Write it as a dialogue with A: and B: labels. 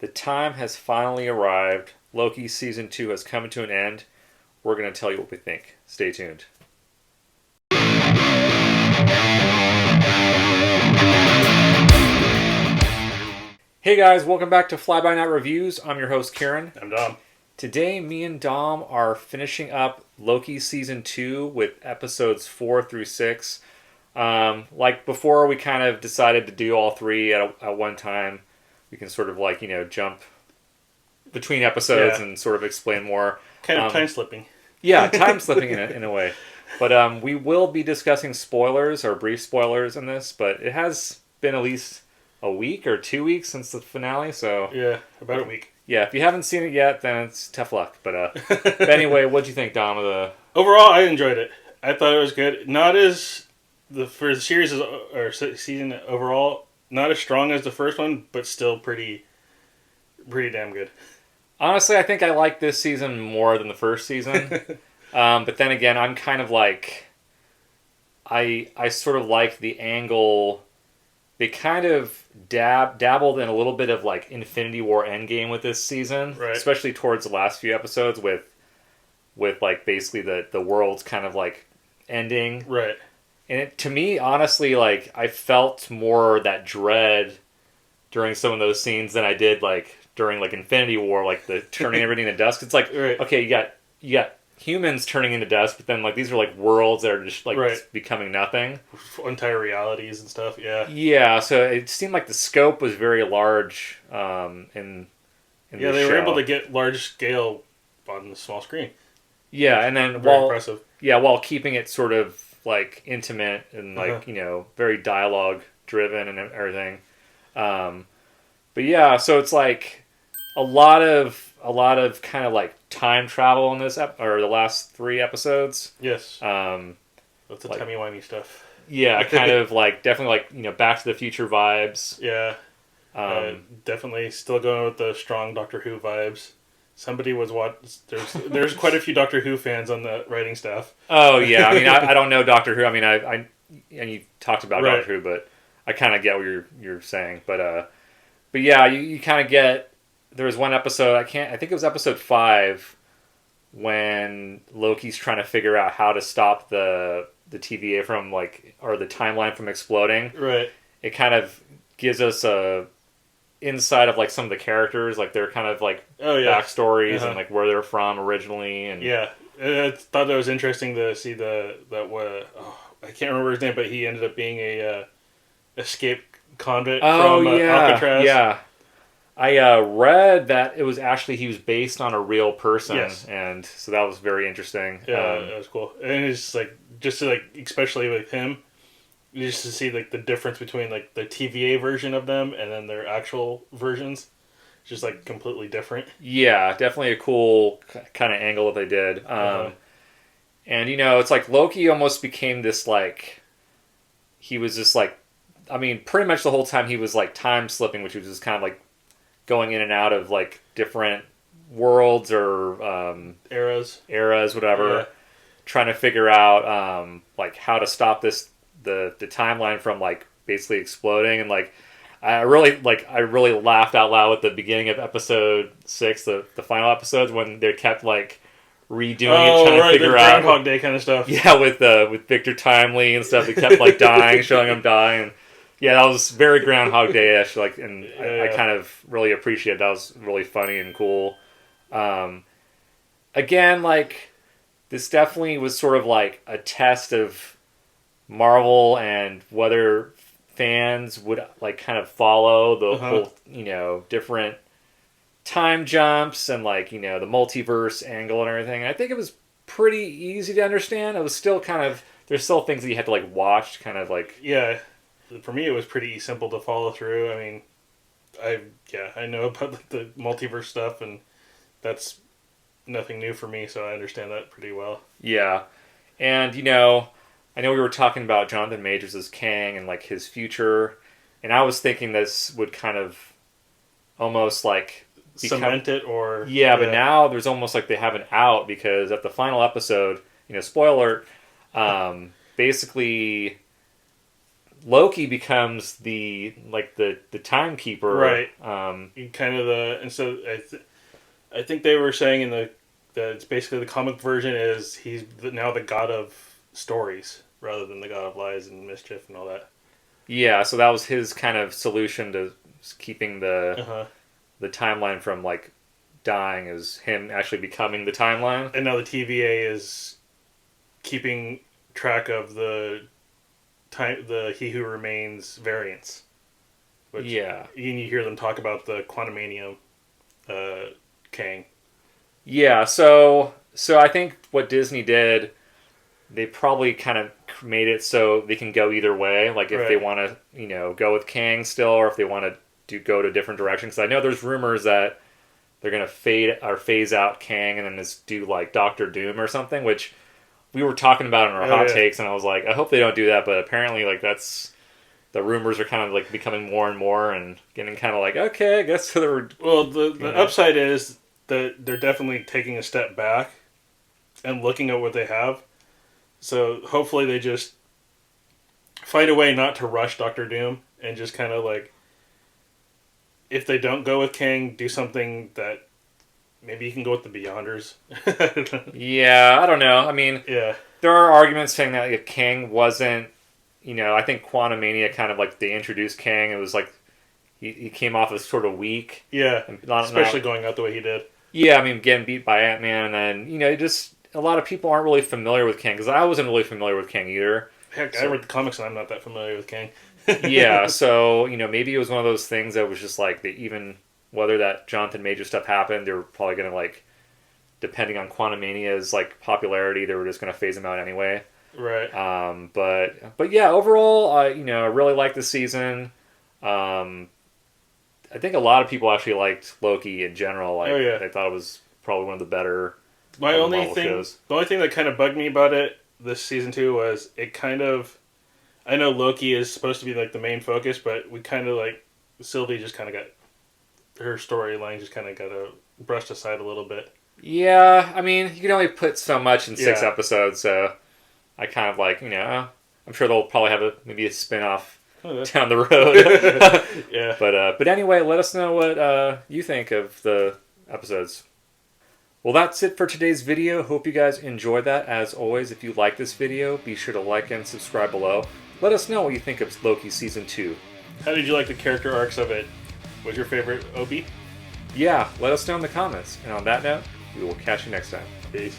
A: The time has finally arrived. Loki Season 2 has come to an end. We're going to tell you what we think. Stay tuned. Hey guys, welcome back to Fly By Night Reviews. I'm your host, Kiren.
B: I'm Dom.
A: Today, me and Dom are finishing up Loki Season 2 with episodes 4 through 6. Like before, we kind of decided to do all three at one time. We can sort of jump between episodes and sort of explain more.
B: Kind of time slipping.
A: Yeah, time slipping in a way. But we will be discussing spoilers or brief spoilers in this, but it has been at least a week or 2 weeks since the finale, so...
B: Yeah, about a week.
A: Yeah, if you haven't seen it yet, then it's tough luck. But anyway, what'd you think, Dom, of the...
B: Overall, I enjoyed it. I thought it was good. Not as... For the series or season overall, not as strong as the first one, but still pretty damn good.
A: Honestly, I think I like this season more than the first season. But then again, I'm kind of like... I sort of like the angle... They kind of dabbled in a little bit of like Infinity War Endgame with this season.
B: Right.
A: Especially towards the last few episodes with like basically the world's kind of like ending.
B: Right.
A: And to me, honestly, like, I felt more that dread during some of those scenes than I did, like, during, like, Infinity War, like, the turning everything to dust. It's like,
B: right.
A: Okay, you got humans turning into dust, but then, like, these are, like, worlds that are just, like, just becoming nothing.
B: Entire realities and stuff, yeah.
A: Yeah, so it seemed like the scope was very large in the show.
B: They were able to get large scale on the small screen.
A: Yeah, and then
B: very impressive.
A: Yeah, while keeping it sort of like intimate and like very dialogue driven and everything. But yeah, so it's like a lot of kind of like time travel in this or the last 3 episodes.
B: Yes. That's the
A: like,
B: timey-wimey stuff.
A: Yeah, kind of like definitely like Back to the Future vibes.
B: Yeah. Definitely still going with the strong Doctor Who vibes. Somebody was there's quite a few Doctor Who fans on the writing staff.
A: Oh yeah, I mean I don't know Doctor Who. I mean I and you talked about Doctor Who, but I kind of get what you're saying. But yeah, you kind of get. There was one episode I think it was episode 5 when Loki's trying to figure out how to stop the TVA from or the timeline from exploding.
B: Right.
A: It kind of gives us a insight of like some of the characters, like their kind of like backstories and like where they're from originally, and
B: I thought that was interesting to see I can't remember his name, but he ended up being a escaped convict from Alcatraz.
A: Yeah, I read that it was actually he was based on a real person, and so that was very interesting.
B: Yeah, that was cool, and it's like just to especially with him. Just to see like the difference between like the TVA version of them and then their actual versions, just like completely different.
A: Yeah, definitely a cool kind of angle that they did. And it's like Loki almost became this like he was just like, I mean, pretty much the whole time he was like time slipping, which was just kind of like going in and out of like different worlds or
B: eras,
A: whatever, trying to figure out like how to stop the timeline from like basically exploding. And like I really laughed out loud at the beginning of episode 6, the final episodes, when they kept like redoing it, trying to figure out
B: Groundhog Day kind of stuff.
A: Yeah, with Victor Timely and stuff. They kept like dying, showing him dying. Yeah, that was very Groundhog Day-ish. Like, and I kind of really appreciate that. Was really funny and cool. Again, like this definitely was sort of like a test of Marvel and whether fans would like kind of follow the whole different time jumps and like the multiverse angle and everything. And I think it was pretty easy to understand. It was still kind of, there's still things that you had to like watch, kind of like
B: for me it was pretty simple to follow through. I mean, I know about like, the multiverse stuff, and that's nothing new for me, so I understand that pretty well.
A: Yeah, and I know we were talking about Jonathan Majors as Kang and like his future, and I was thinking this would kind of almost like
B: cement it, or
A: but now there's almost like they have an out, because at the final episode, spoiler, basically Loki becomes the timekeeper,
B: right?
A: Um,
B: Kind of and so I think they were saying that it's basically the comic version is he's now the god of stories rather than the god of lies and mischief and all that.
A: yeah. So that was his kind of solution to keeping
B: Uh-huh.
A: the timeline from like dying, is him actually becoming the timeline.
B: And now the TVA is keeping track of the He Who Remains variants. Which,
A: Yeah.
B: and you hear them talk about the Quantumania Kang.
A: Yeah, so I think what Disney did, they probably kind of made it so they can go either way. Like if they
B: Right.
A: want to, go with Kang still, or if they want to go to different directions. I know there's rumors that they're gonna phase out Kang and then just do like Doctor Doom or something, which we were talking about in our hot takes, and I was like, I hope they don't do that. But apparently, like that's the rumors are kind of like becoming more and more, and getting kind of like, okay, I guess they were.
B: Well, the upside is that they're definitely taking a step back and looking at what they have. So hopefully they just find a way not to rush Doctor Doom and just kind of like, if they don't go with Kang, do something that maybe you can go with the Beyonders.
A: Yeah, I don't know. I mean,
B: Yeah.
A: there are arguments saying that if Kang wasn't, I think Quantumania kind of like they introduced Kang. It was like he came off as sort of weak.
B: Yeah.
A: And
B: Especially going out the way he did.
A: Yeah, I mean, getting beat by Ant-Man, and then, just a lot of people aren't really familiar with Kang, because I wasn't really familiar with Kang either.
B: Heck, I read the comics and I'm not that familiar with Kang.
A: Yeah, so, maybe it was one of those things that was just like, even whether that Jonathan Major stuff happened, they were probably going to, like, depending on Quantumania's, like, popularity, they were just going to phase him out anyway.
B: Right.
A: But yeah, overall, I really liked the season. I think a lot of people actually liked Loki in general. Like, they thought it was probably one of the better Marvel shows.
B: The only thing that kind of bugged me about it this season 2 was it kind of. I know Loki is supposed to be like the main focus, but we kind of like Sylvie just kind of got her storyline just kind of got brushed aside a little bit.
A: Yeah, I mean, you can only put so much in 6 episodes, so I kind of like, I'm sure they'll probably have maybe a spin-off down the road.
B: Yeah.
A: But anyway, let us know what you think of the episodes. Well, that's it for today's video. Hope you guys enjoyed that. As always, if you like this video, be sure to like and subscribe below. Let us know what you think of Loki Season 2.
B: How did you like the character arcs of it? Was your favorite Obi?
A: Yeah, let us know in the comments. And on that note, we will catch you next time.
B: Peace.